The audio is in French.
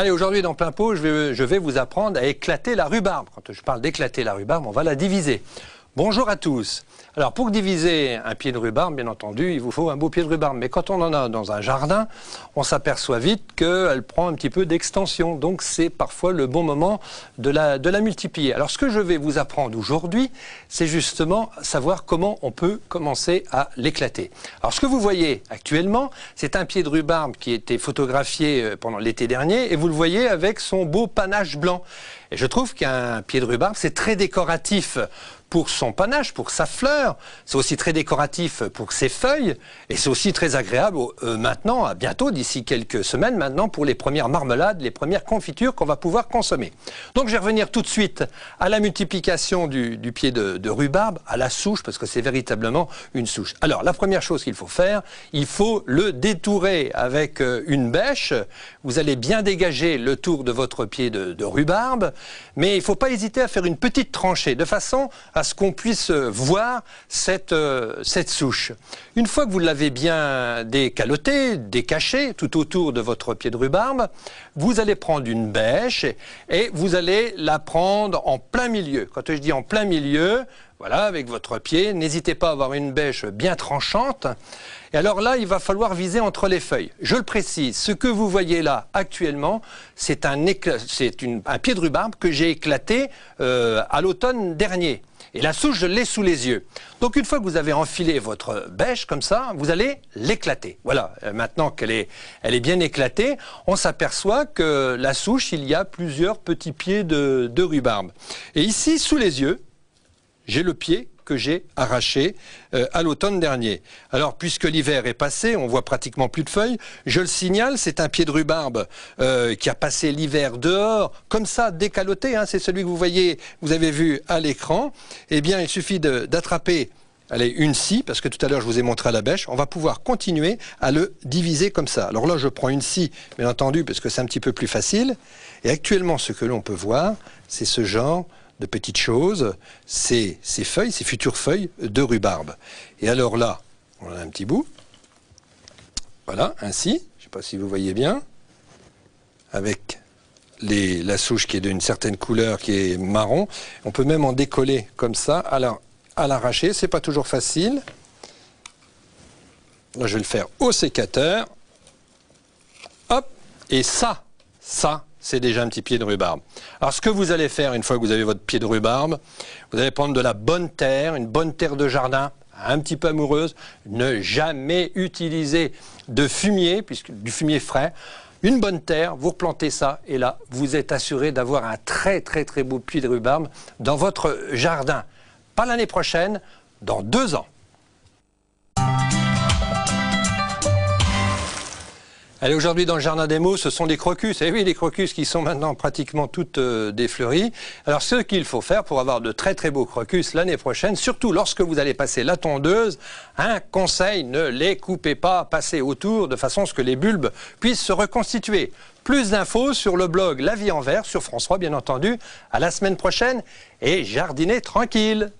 Allez, aujourd'hui dans Plein Pot, je vais vous apprendre à éclater la rhubarbe. Quand je parle d'éclater la rhubarbe, on va la diviser. Bonjour à tous. Alors pour diviser un pied de rhubarbe, bien entendu, il vous faut un beau pied de rhubarbe. Mais quand on en a dans un jardin, on s'aperçoit vite qu'elle prend un petit peu d'extension. Donc c'est parfois le bon moment de la multiplier. Alors ce que je vais vous apprendre aujourd'hui, c'est justement savoir comment on peut commencer à l'éclater. Alors ce que vous voyez actuellement, c'est un pied de rhubarbe qui a été photographié pendant l'été dernier. Et vous le voyez avec son beau panache blanc. Et je trouve qu'un pied de rhubarbe, c'est très décoratif pour son panache, pour sa fleur. C'est aussi très décoratif pour ses feuilles. Et c'est aussi très agréable maintenant, à bientôt, d'ici quelques semaines maintenant, pour les premières marmelades, les premières confitures qu'on va pouvoir consommer. Donc je vais revenir tout de suite à la multiplication du pied de rhubarbe, à la souche, parce que c'est véritablement une souche. Alors la première chose qu'il faut faire, il faut le détourer avec une bêche. Vous allez bien dégager le tour de votre pied de rhubarbe, mais il ne faut pas hésiter à faire une petite tranchée, de façon à ce qu'on puisse voir cette souche. Une fois que vous l'avez bien décaloté, décaché tout autour de votre pied de rhubarbe, vous allez prendre une bêche et vous allez la prendre en plein milieu. Quand je dis en plein milieu, voilà, avec votre pied, n'hésitez pas à avoir une bêche bien tranchante. Et alors là, il va falloir viser entre les feuilles. Je le précise, ce que vous voyez là actuellement, c'est un pied de rhubarbe que j'ai éclaté à l'automne dernier. Et la souche, je l'ai sous les yeux. Donc une fois que vous avez enfilé votre bêche comme ça, vous allez l'éclater. Voilà, maintenant qu'elle est bien éclatée, on s'aperçoit que la souche, il y a plusieurs petits pieds de rhubarbe. Et ici, sous les yeux, j'ai le pied que j'ai arraché à l'automne dernier. Alors, puisque l'hiver est passé, on voit pratiquement plus de feuilles, je le signale, c'est un pied de rhubarbe qui a passé l'hiver dehors, comme ça, décaloté, hein, c'est celui que vous avez vu à l'écran. Eh bien, il suffit d'attraper une scie, parce que tout à l'heure je vous ai montré à la bêche, on va pouvoir continuer à le diviser comme ça. Alors là, je prends une scie, bien entendu, parce que c'est un petit peu plus facile. Et actuellement, ce que l'on peut voir, c'est ce genre de petites choses, ces feuilles, ces futures feuilles de rhubarbe. Et alors là, on a un petit bout, voilà, ainsi, je ne sais pas si vous voyez bien, avec la souche qui est d'une certaine couleur, qui est marron. On peut même en décoller comme ça, alors à l'arracher, c'est pas toujours facile. Là, je vais le faire au sécateur. Hop, et ça, c'est déjà un petit pied de rhubarbe. Alors ce que vous allez faire une fois que vous avez votre pied de rhubarbe, vous allez prendre de la bonne terre, une bonne terre de jardin, un petit peu amoureuse, ne jamais utiliser de fumier, du fumier frais. Une bonne terre, vous replantez ça et là, vous êtes assuré d'avoir un très beau pied de rhubarbe dans votre jardin. Pas l'année prochaine, dans 2 ans. Allez, aujourd'hui dans le jardin des mots, ce sont des crocus. Et oui, les crocus qui sont maintenant pratiquement toutes défleuries. Alors ce qu'il faut faire pour avoir de très beaux crocus l'année prochaine, surtout lorsque vous allez passer la tondeuse, un conseil, ne les coupez pas, passez autour de façon à ce que les bulbes puissent se reconstituer. Plus d'infos sur le blog La Vie en Vert, sur France 3 bien entendu. À la semaine prochaine et jardinez tranquille.